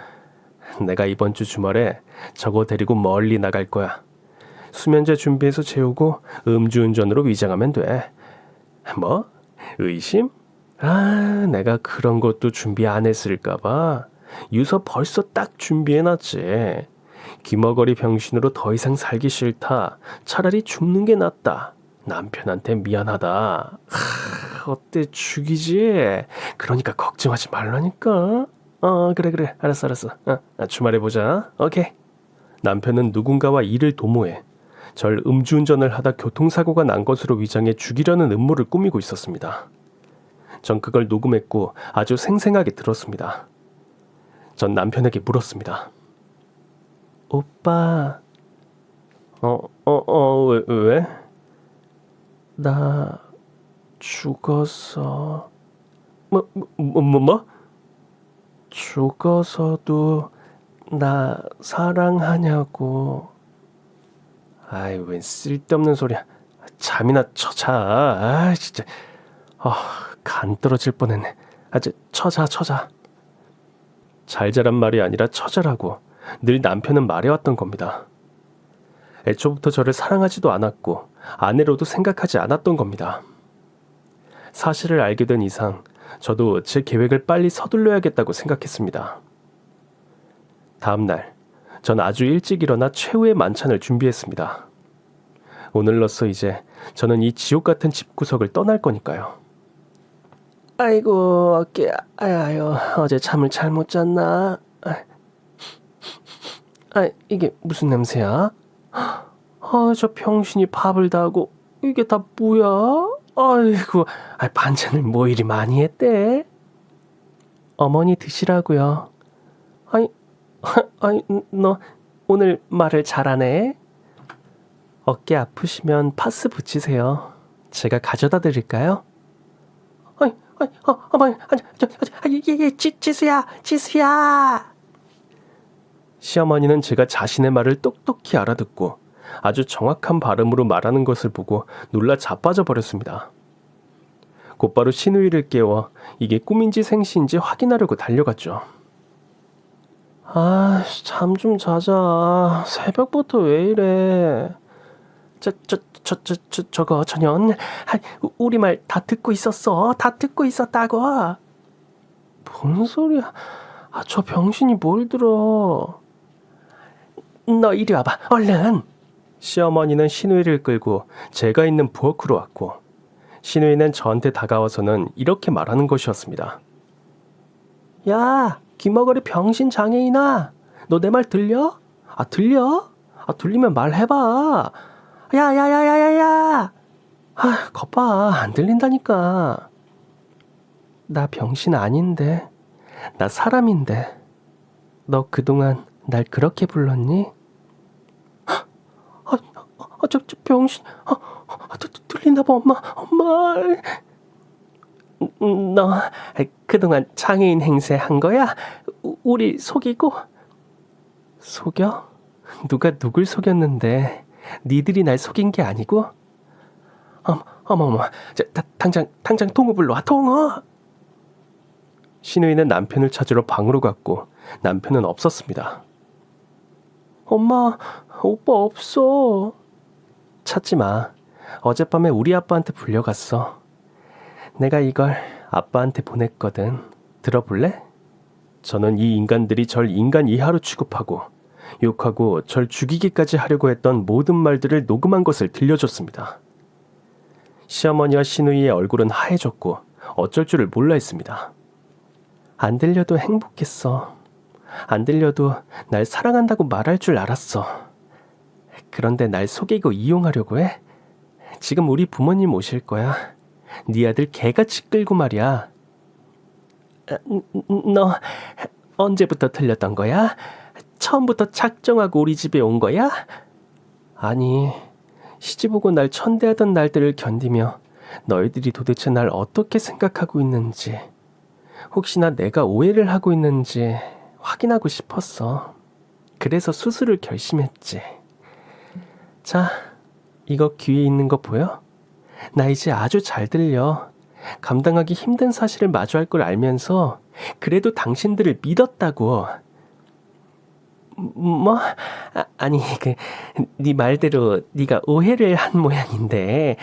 내가 이번 주 주말에 저거 데리고 멀리 나갈 거야. 수면제 준비해서 재우고 음주운전으로 위장하면 돼. 뭐? 의심? 내가 그런 것도 준비 안 했을까봐. 유서 벌써 딱 준비해놨지. 귀머거리 병신으로 더 이상 살기 싫다. 차라리 죽는 게 낫다. 남편한테 미안하다. 어때, 죽이지? 그러니까 걱정하지 말라니까. 그래. 알았어. 주말에 보자. 오케이. 남편은 누군가와 일을 도모해 절 음주운전을 하다 교통사고가 난 것으로 위장해 죽이려는 음모를 꾸미고 있었습니다. 전 그걸 녹음했고 아주 생생하게 들었습니다. 전 남편에게 물었습니다. 오빠, 왜? 나 죽어서 뭐? 죽어서도 나 사랑하냐고. 아이, 웬 쓸데없는 소리야. 잠이나 쳐자. 진짜. 간 떨어질 뻔했네. 쳐자. 잘 자란 말이 아니라 처자라고 늘 남편은 말해왔던 겁니다. 애초부터 저를 사랑하지도 않았고 아내로도 생각하지 않았던 겁니다. 사실을 알게 된 이상 저도 제 계획을 빨리 서둘러야겠다고 생각했습니다. 다음 날, 전 아주 일찍 일어나 최후의 만찬을 준비했습니다. 오늘로써 이제 저는 이 지옥 같은 집구석을 떠날 거니까요. 아이고, 어깨, 아유, 어제 잠을 잘못 잤나? 이게 무슨 냄새야? 저 병신이 밥을 다 하고 이게 다 뭐야? 아이고, 반찬을 뭐 이리 많이 했대? 어머니 드시라고요. 너 오늘 말을 잘하네. 어깨 아프시면 파스 붙이세요. 제가 가져다 드릴까요? 어머니, 지수야. 시어머니는 제가 자신의 말을 똑똑히 알아듣고 아주 정확한 발음으로 말하는 것을 보고 놀라 자빠져 버렸습니다. 곧바로 시누이를 깨워 이게 꿈인지 생시인지 확인하려고 달려갔죠. 잠 좀 자자. 새벽부터 왜 이래. 저거 전현, 우리 말 다 듣고 있었어. 다 듣고 있었다고. 뭔 소리야. 저 병신이 뭘 들어. 너 이리 와봐, 얼른. 시어머니는 시누이를 끌고 제가 있는 부엌으로 왔고 시누이는 저한테 다가와서는 이렇게 말하는 것이었습니다. 야, 귀머거리 병신 장애인아, 너 내 말 들려? 들려? 들리면 말해봐. 야야야야야야. 거봐, 안 들린다니까. 나 병신 아닌데. 나 사람인데. 너 그동안 날 그렇게 불렀니? 저 병신. 들리나 봐, 엄마. 너 그동안 장애인 행세 한 거야? 우리 속이고? 속여? 누가 누굴 속였는데? 니들이 날 속인 게 아니고? 어머, 당장 통우 불러와, 통우! 시누이는 남편을 찾으러 방으로 갔고 남편은 없었습니다. 엄마, 오빠 없어. 찾지 마. 어젯밤에 우리 아빠한테 불려갔어. 내가 이걸 아빠한테 보냈거든. 들어볼래? 저는 이 인간들이 절 인간 이하로 취급하고 욕하고 절 죽이기까지 하려고 했던 모든 말들을 녹음한 것을 들려줬습니다. 시어머니와 시누이의 얼굴은 하얘졌고 어쩔 줄을 몰라 했습니다. 안 들려도 행복했어. 안 들려도 날 사랑한다고 말할 줄 알았어. 그런데 날 속이고 이용하려고 해? 지금 우리 부모님 오실 거야. 네 아들 개같이 끌고 말이야. 너 언제부터 틀렸던 거야? 처음부터 작정하고 우리 집에 온 거야? 아니, 시집 오고 날 천대하던 날들을 견디며 너희들이 도대체 날 어떻게 생각하고 있는지, 혹시나 내가 오해를 하고 있는지 확인하고 싶었어. 그래서 수술을 결심했지. 자, 이거 귀에 있는 거 보여? 나 이제 아주 잘 들려. 감당하기 힘든 사실을 마주할 걸 알면서 그래도 당신들을 믿었다고. 뭐? 아니, 네 말대로 네가 오해를 한 모양인데,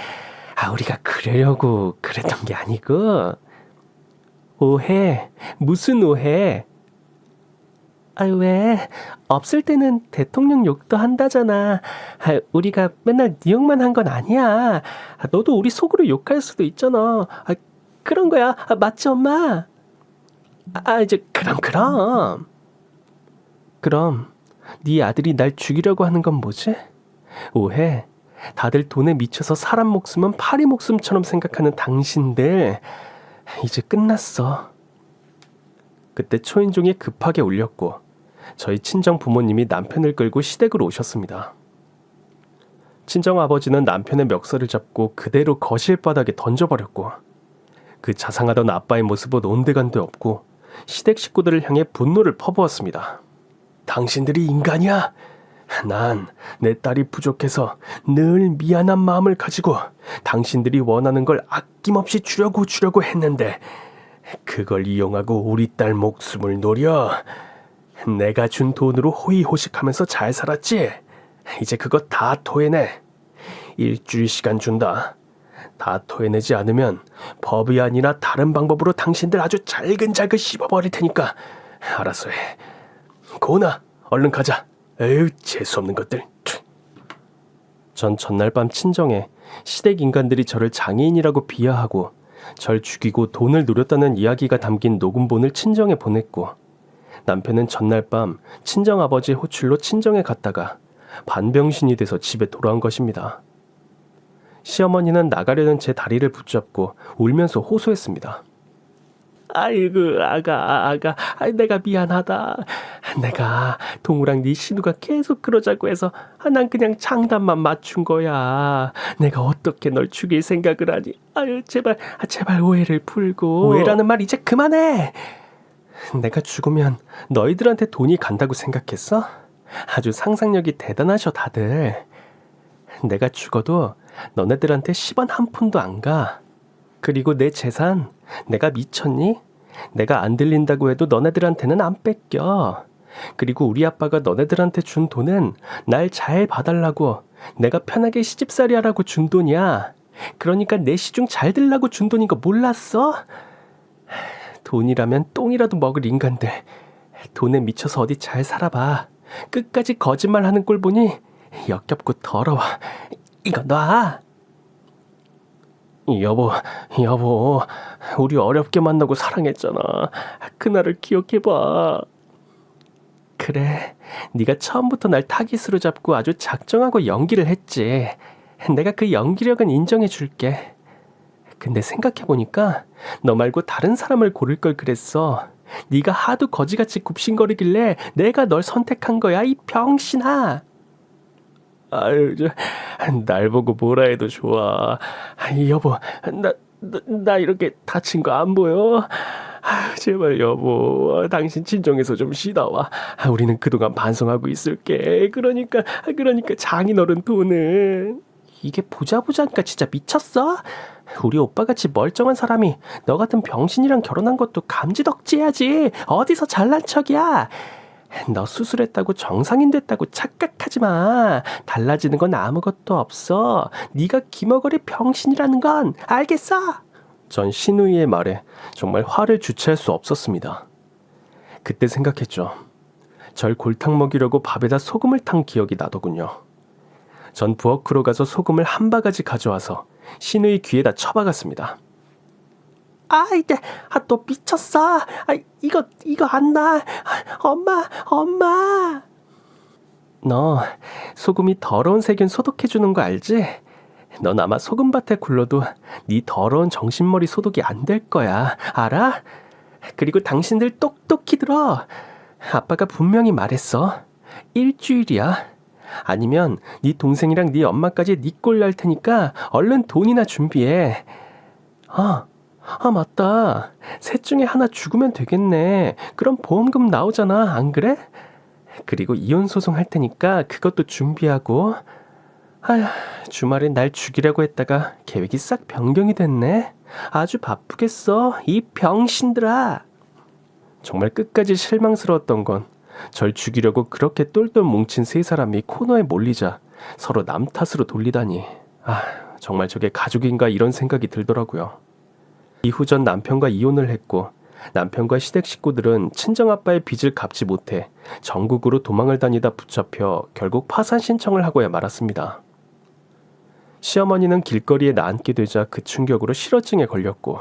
우리가 그러려고 그랬던 게 아니고. 오해? 무슨 오해? 왜? 없을 때는 대통령 욕도 한다잖아. 우리가 맨날 네 욕만 한 건 아니야. 너도 우리 속으로 욕할 수도 있잖아. 그런 거야. 맞지, 엄마? 이제 그럼. 그럼 네 아들이 날 죽이려고 하는 건 뭐지? 오해? 다들 돈에 미쳐서 사람 목숨은 파리 목숨처럼 생각하는 당신들, 이제 끝났어. 그때 초인종이 급하게 울렸고 저희 친정 부모님이 남편을 끌고 시댁으로 오셨습니다. 친정 아버지는 남편의 멱살을 잡고 그대로 거실 바닥에 던져버렸고, 그 자상하던 아빠의 모습은 온데간데 없고 시댁 식구들을 향해 분노를 퍼부었습니다. 당신들이 인간이야? 난 내 딸이 부족해서 늘 미안한 마음을 가지고 당신들이 원하는 걸 아낌없이 주려고 했는데, 그걸 이용하고 우리 딸 목숨을 노려. 내가 준 돈으로 호의호식하면서 잘 살았지? 이제 그거 다 토해내. 일주일 시간 준다. 다 토해내지 않으면 법이 아니라 다른 방법으로 당신들 아주 잘근잘근 씹어버릴 테니까 알아서 해. 고은아, 얼른 가자. 에휴, 재수없는 것들. 전 전날 밤 친정에 시댁 인간들이 저를 장애인이라고 비하하고 절 죽이고 돈을 노렸다는 이야기가 담긴 녹음본을 친정에 보냈고, 남편은 전날 밤 친정아버지의 호출로 친정에 갔다가 반병신이 돼서 집에 돌아온 것입니다. 시어머니는 나가려는 제 다리를 붙잡고 울면서 호소했습니다. 아이고, 아가, 내가 미안하다. 내가 동우랑 네 신우가 계속 그러자고 해서 난 그냥 장단만 맞춘 거야. 내가 어떻게 널 죽일 생각을 하니. 제발 오해를 풀고. 오해라는 말 이제 그만해. 내가 죽으면 너희들한테 돈이 간다고 생각했어? 아주 상상력이 대단하셔 다들. 내가 죽어도 너네들한테 10원 한 푼도 안 가. 그리고 내 재산 내가 미쳤니? 내가 안 들린다고 해도 너네들한테는 안 뺏겨. 그리고 우리 아빠가 너네들한테 준 돈은 날 잘 봐달라고, 내가 편하게 시집살이 하라고 준 돈이야. 그러니까 내 시중 잘 들라고 준 돈인 거 몰랐어? 돈이라면 똥이라도 먹을 인간들, 돈에 미쳐서 어디 잘 살아봐. 끝까지 거짓말하는 꼴 보니 역겹고 더러워. 이거 놔. 여보, 우리 어렵게 만나고 사랑했잖아. 그날을 기억해봐. 그래, 네가 처음부터 날 타깃으로 잡고 아주 작정하고 연기를 했지. 내가 그 연기력은 인정해줄게. 근데 생각해보니까 너 말고 다른 사람을 고를 걸 그랬어. 네가 하도 거지같이 굽신거리길래 내가 널 선택한 거야, 이 병신아. 날 보고 뭐라 해도 좋아. 여보, 나 이렇게 다친 거 안 보여? 제발 여보, 당신 친정에서 좀 쉬다 와. 우리는 그동안 반성하고 있을게. 그러니까 장인어른 돈은. 이게 보자니까 진짜 미쳤어? 우리 오빠같이 멀쩡한 사람이 너 같은 병신이랑 결혼한 것도 감지덕지해야지. 어디서 잘난 척이야. 너 수술했다고 정상인 됐다고 착각하지 마. 달라지는 건 아무것도 없어. 네가 기머거리 병신이라는 건 알겠어? 전 신우이의 말에 정말 화를 주체할 수 없었습니다. 그때 생각했죠. 절 골탕 먹이려고 밥에다 소금을 탄 기억이 나더군요. 전 부엌으로 가서 소금을 한 바가지 가져와서 신우이 귀에다 쳐박았습니다. 이제 또 미쳤어. 이거 안 나. 엄마. 너 소금이 더러운 세균 소독해주는 거 알지? 넌 아마 소금밭에 굴러도 네 더러운 정신머리 소독이 안 될 거야. 알아? 그리고 당신들 똑똑히 들어. 아빠가 분명히 말했어. 일주일이야. 아니면 네 동생이랑 네 엄마까지 네 꼴 날 테니까 얼른 돈이나 준비해. 맞다. 셋 중에 하나 죽으면 되겠네. 그럼 보험금 나오잖아. 안 그래? 그리고 이혼 소송 할 테니까 그것도 준비하고. 아휴, 주말에 날 죽이려고 했다가 계획이 싹 변경이 됐네. 아주 바쁘겠어, 이 병신들아. 정말 끝까지 실망스러웠던 건 절 죽이려고 그렇게 똘똘 뭉친 세 사람이 코너에 몰리자 서로 남 탓으로 돌리다니. 정말 저게 가족인가 이런 생각이 들더라고요. 이후 전 남편과 이혼을 했고 남편과 시댁 식구들은 친정아빠의 빚을 갚지 못해 전국으로 도망을 다니다 붙잡혀 결국 파산 신청을 하고야 말았습니다. 시어머니는 길거리에 나앉게 되자 그 충격으로 실어증에 걸렸고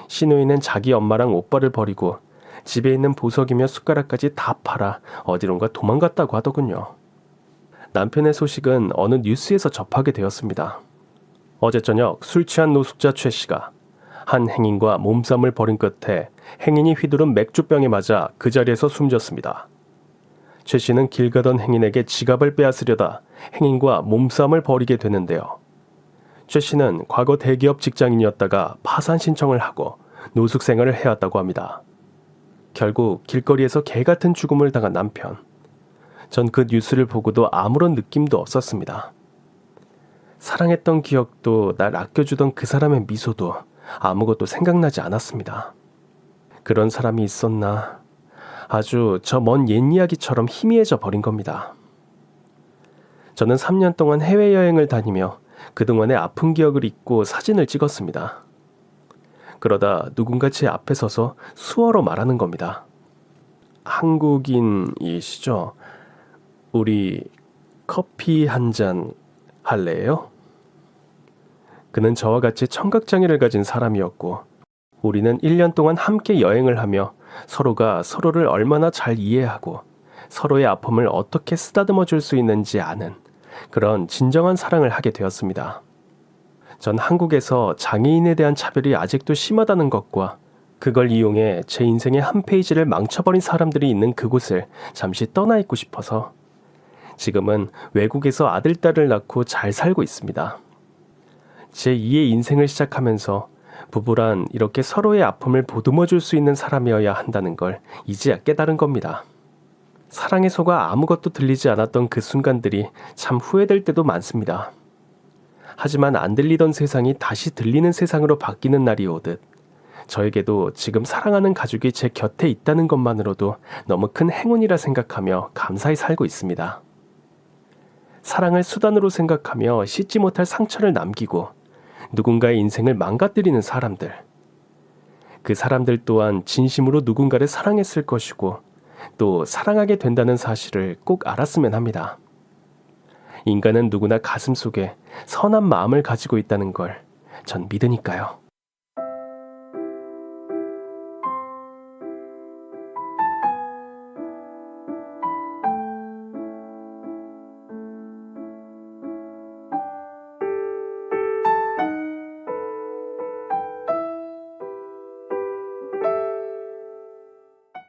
시누이는 자기 엄마랑 오빠를 버리고 집에 있는 보석이며 숟가락까지 다 팔아 어디론가 도망갔다고 하더군요. 남편의 소식은 어느 뉴스에서 접하게 되었습니다. 어제 저녁 술 취한 노숙자 최 씨가 한 행인과 몸싸움을 벌인 끝에 행인이 휘두른 맥주병에 맞아 그 자리에서 숨졌습니다. 최 씨는 길 가던 행인에게 지갑을 빼앗으려다 행인과 몸싸움을 벌이게 되는데요. 최 씨는 과거 대기업 직장인이었다가 파산 신청을 하고 노숙 생활을 해왔다고 합니다. 결국 길거리에서 개같은 죽음을 당한 남편. 전 그 뉴스를 보고도 아무런 느낌도 없었습니다. 사랑했던 기억도 날 아껴주던 그 사람의 미소도 아무것도 생각나지 않았습니다. 그런 사람이 있었나. 아주 저 먼 옛 이야기처럼 희미해져 버린 겁니다. 저는 3년 동안 해외여행을 다니며 그동안의 아픈 기억을 잊고 사진을 찍었습니다. 그러다 누군가 제 앞에 서서 수어로 말하는 겁니다. 한국인이시죠? 우리 커피 한 잔 할래요? 그는 저와 같이 청각장애를 가진 사람이었고 우리는 1년 동안 함께 여행을 하며 서로가 서로를 얼마나 잘 이해하고 서로의 아픔을 어떻게 쓰다듬어 줄 수 있는지 아는 그런 진정한 사랑을 하게 되었습니다. 전 한국에서 장애인에 대한 차별이 아직도 심하다는 것과 그걸 이용해 제 인생의 한 페이지를 망쳐버린 사람들이 있는 그곳을 잠시 떠나 있고 싶어서 지금은 외국에서 아들, 딸을 낳고 잘 살고 있습니다. 제 2의 인생을 시작하면서 부부란 이렇게 서로의 아픔을 보듬어 줄 수 있는 사람이어야 한다는 걸 이제야 깨달은 겁니다. 사랑에 속아 아무것도 들리지 않았던 그 순간들이 참 후회될 때도 많습니다. 하지만 안 들리던 세상이 다시 들리는 세상으로 바뀌는 날이 오듯 저에게도 지금 사랑하는 가족이 제 곁에 있다는 것만으로도 너무 큰 행운이라 생각하며 감사히 살고 있습니다. 사랑을 수단으로 생각하며 씻지 못할 상처를 남기고 누군가의 인생을 망가뜨리는 사람들. 그 사람들 또한 진심으로 누군가를 사랑했을 것이고 또 사랑하게 된다는 사실을 꼭 알았으면 합니다. 인간은 누구나 가슴속에 선한 마음을 가지고 있다는 걸 전 믿으니까요.